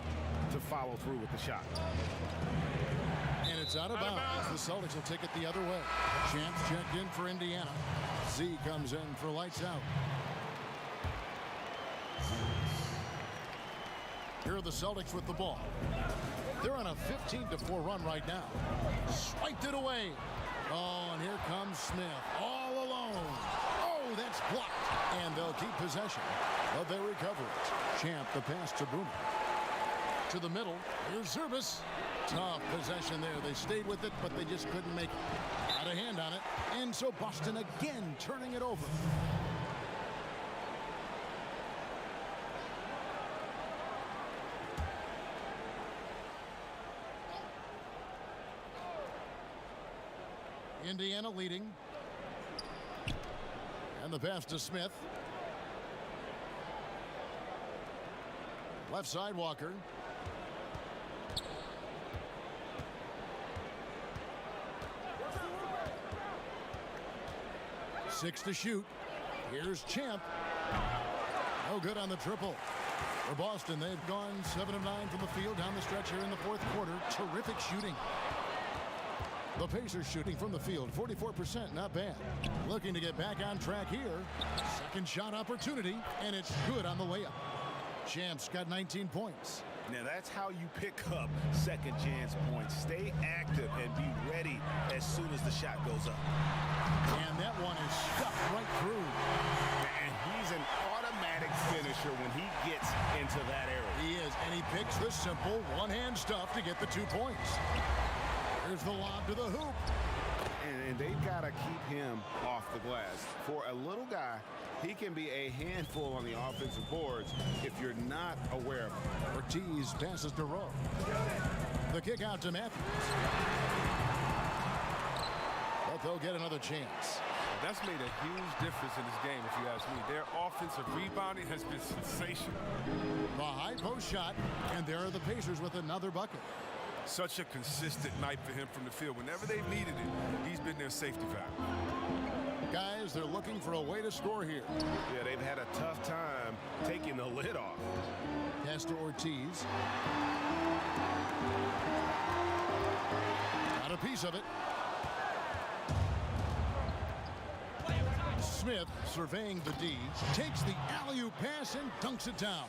to follow through with the shot. And it's out of bounds. The Celtics will take it the other way. Champs checked in for Indiana. Z comes in for lights out. Here are the Celtics with the ball. They're on a 15-4 run right now. Swiped it away. Oh, and here comes Smith all alone. Oh, that's blocked. And they'll keep possession, but they recover it. Champ the pass to Boomer. To the middle. Here's Zurbis. Tough possession there. They stayed with it, but they just couldn't make it. Got a hand on it. And so Boston again turning it over. Indiana leading. And the pass to Smith. Left side, Walker. Six to shoot. Here's Champ. No good on the triple. For Boston, they've gone 7 of 9 from the field down the stretch here in the fourth quarter. Terrific shooting. The Pacers shooting from the field, 44%, not bad. Looking to get back on track here. Second shot opportunity, and it's good on the layup. Champs got 19 points. Now that's how you pick up second chance points. Stay active and be ready as soon as the shot goes up. And that one is stuffed right through. And he's an automatic finisher when he gets into that area. He is, and he picks the simple one-hand stuff to get the 2 points. Here's the lob to the hoop. And they've got to keep him off the glass. For a little guy, he can be a handful on the offensive boards if you're not aware of him. Ortiz passes to Rowe. The kick out to Matthews. But they'll get another chance. That's made a huge difference in this game, if you ask me. Their offensive rebounding has been sensational. The high post shot, and there are the Pacers with another bucket. Such a consistent night for him from the field. Whenever they've needed it, he's been their safety valve. Guys, they're looking for a way to score here. Yeah, they've had a tough time taking the lid off. Pass to Ortiz. Got a piece of it. Smith, surveying the D, takes the alley-oop pass and dunks it down.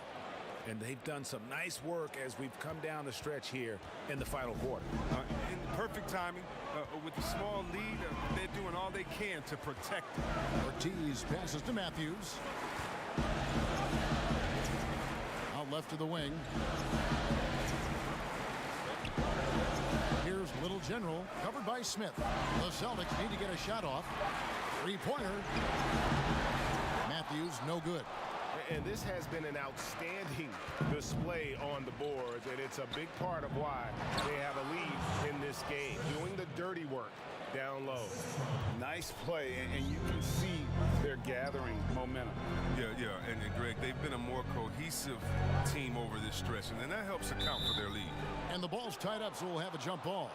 And they've done some nice work as we've come down the stretch here in the final quarter. In perfect timing, with a small lead, they're doing all they can to protect it. Ortiz passes to Matthews. Out left to the wing. Here's Little General, covered by Smith. The Celtics need to get a shot off. Three-pointer. Matthews, no good. And this has been an outstanding display on the boards, and it's a big part of why they have a lead in this game, doing the dirty work down low. Nice play, and you can see they're gathering momentum. Yeah, and Greg, they've been a more cohesive team over this stretch, and then that helps account for their lead. And the ball's tied up, so we'll have a jump ball.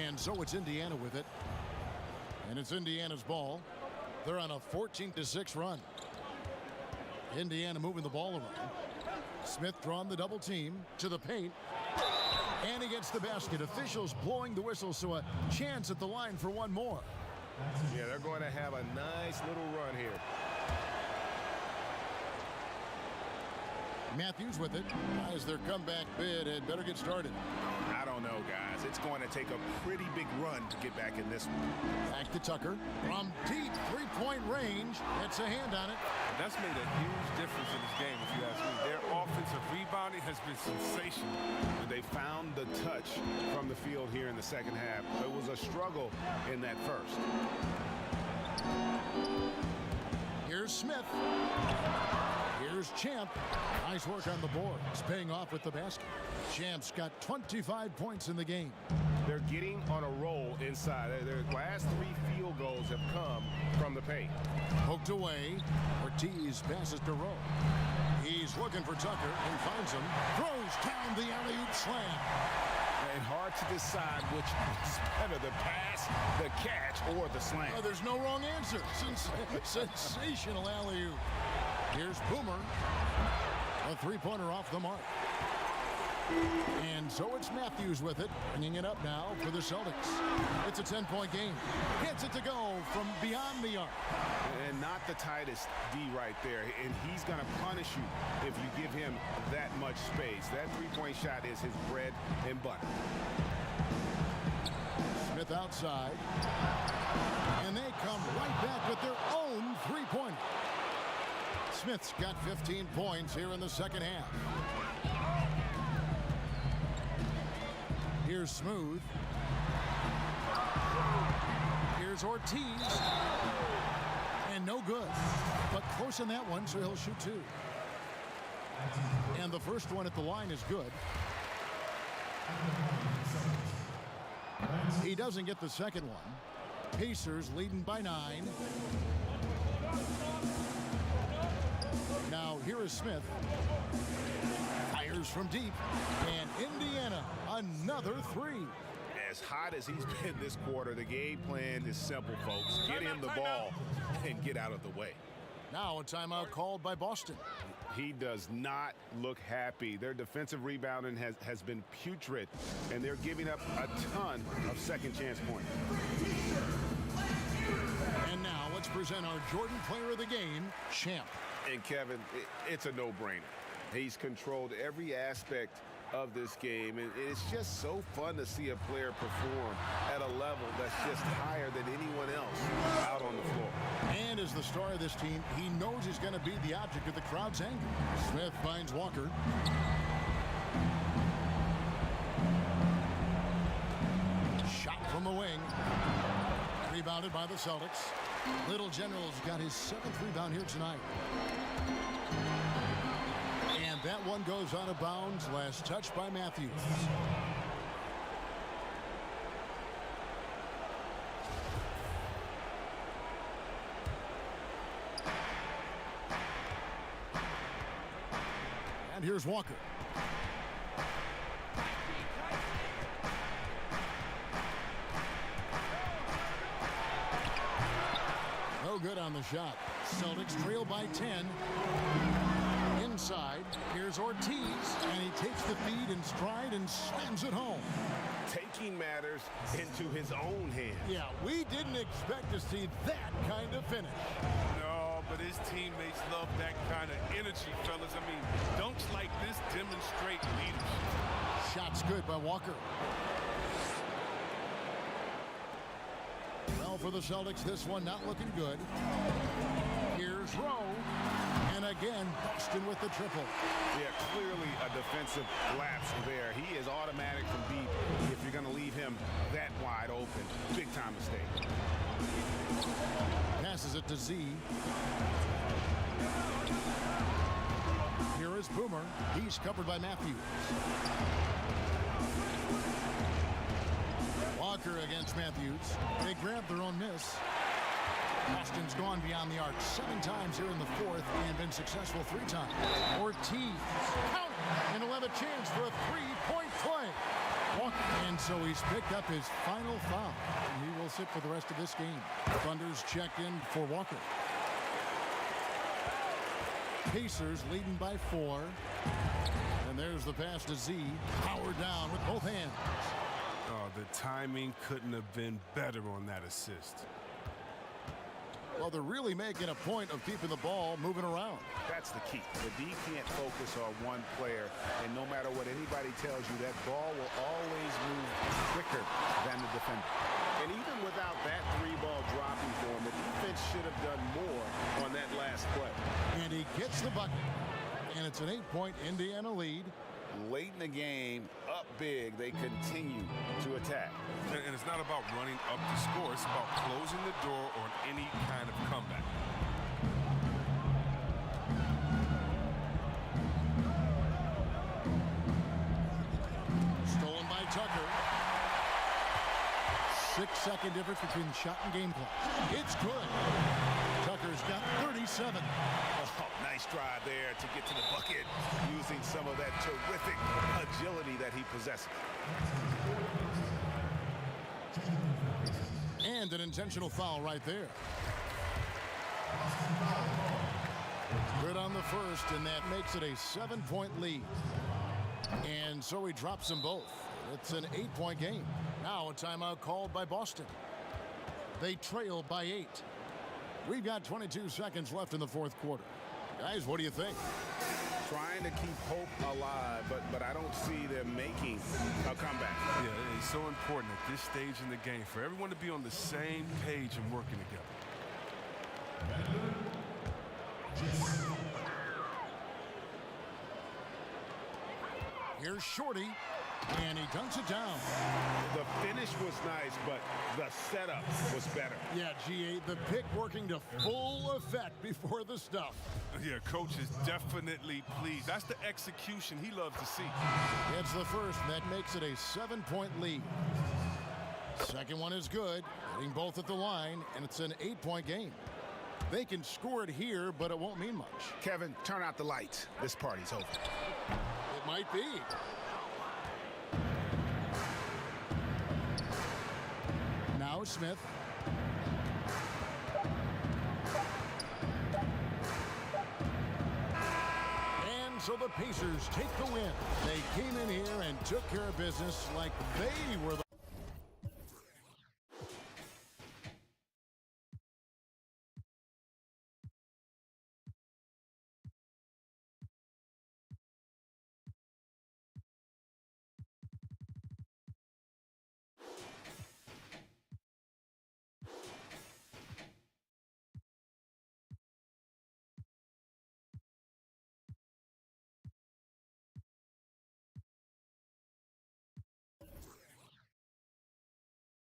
And so it's Indiana with it. And it's Indiana's ball. They're on a 14-6 run. Indiana moving the ball around. Smith drawn the double team to the paint. And he gets the basket. Officials blowing the whistle, so a chance at the line for one more. Yeah, they're going to have a nice little run here. Matthews with it. As their comeback bid had better get started. I don't know, guys. It's going to take a pretty big run to get back in this one. Back to Tucker. From deep three-point range. Gets a hand on it. And that's made a huge difference in this game, if you ask me. Their offensive rebounding has been sensational. And they found the touch from the field here in the second half. It was a struggle in that first. Here's Smith. Here's Champ. Nice work on the board. It's paying off with the basket. Champ's got 25 points in the game. They're getting on a roll inside. Their last 3 field goals have come from the paint. Poked away. Ortiz passes to Rowe. He's looking for Tucker and finds him. Throws down the alley-oop slam. And hard to decide which is better, the pass, the catch, or the slam. There's no wrong answer. Sensational alley-oop. Here's Boomer. A three-pointer off the mark. And so it's Matthews with it, bringing it up now for the Celtics. It's a 10-point game. Gets it to go from beyond the arc. And not the tightest D right there. And he's going to punish you if you give him that much space. That three-point shot is his bread and butter. Smith outside. And they come right back with their own three-pointer. Smith's got 15 points here in the second half. Here's Smooth. Here's Ortiz. And no good. But close in that one, so he'll shoot 2. And the first one at the line is good. He doesn't get the second one. Pacers leading by 9. Now here is Smith. Fires from deep. And Indiana, another 3. As hot as he's been this quarter, the game plan is simple, folks. Get him the ball and get out of the way. Now a timeout called by Boston. He does not look happy. Their defensive rebounding has been putrid, and they're giving up a ton of second chance points. And now let's present our Jordan Player of the Game, Champ. And Kevin, it's a no-brainer. He's controlled every aspect of this game, and it's just so fun to see a player perform at a level that's just higher than anyone else out on the floor. And as the star of this team, he knows he's going to be the object of the crowd's anger. Smith finds Walker. Shot from the wing. Rebounded by the Celtics. Little General's got his 7th rebound here tonight. And that one goes out of bounds. Last touch by Matthews. And here's Walker. No good on the shot. Celtics trail by 10. Inside, here's Ortiz, and he takes the feed in stride and slams it home. Taking matters into his own hands. Yeah, we didn't expect to see that kind of finish. No, but his teammates love that kind of energy, fellas. I mean, dunks like this demonstrate leadership. Shot's good by Walker. Well, for the Celtics, this one not looking good. Here's Rowe. And again, Boston with the triple. Yeah, clearly a defensive lapse there. He is automatic from deep if you're going to leave him that wide open. Big time mistake. Passes it to Z. Here is Boomer. He's covered by Matthews. Walker against Matthews. They grab their own miss. Boston's gone beyond the arc 7 times here in the 4th and been successful 3 times. Ortiz, count, and he'll have a chance for a 3-point play. And so he's picked up his final foul. And he will sit for the rest of this game. Thunder's checked in for Walker. Pacers leading by 4. And there's the pass to Z. Power down with both hands. Oh, the timing couldn't have been better on that assist. Well, they're really making a point of keeping the ball moving around. That's the key. The D can't focus on one player, and no matter what anybody tells you, that ball will always move quicker than the defender. And even without that 3-ball dropping for him, the defense should have done more on that last play. And he gets the bucket. And it's an 8-point Indiana lead. Late in the game, up big, they continue to attack. And it's not about running up the score. It's about closing the door on any kind of comeback. Stolen by Tucker. 6-second difference between shot and game clock. It's good. Tucker's got 37. Oh, nice drive there to get to the bucket using some of that terrific agility that he possesses. And an intentional foul right there. Good on the first, and that makes it a 7-point lead. And so he drops them both. It's an 8-point game. Now a timeout called by Boston. They trail by 8. We've got 22 seconds left in the 4th quarter. Guys, what do you think? Trying to keep hope alive, but I don't see them making a comeback. Yeah, it's so important at this stage in the game for everyone to be on the same page and working together. Here's Shorty, and he dunks it down. The finish was nice, but the setup was better. Yeah, GA, the pick working to full effect before the stuff. Yeah, coach is definitely pleased. That's the execution he loves to see. It's the first, and that makes it a 7-point lead. Second one is good, hitting both at the line, and it's an 8-point game. They can score it here, but it won't mean much. Kevin, turn out the lights. This party's over. It might be. Now Smith. so the Pacers take the win. They came in here and took care of business like they were the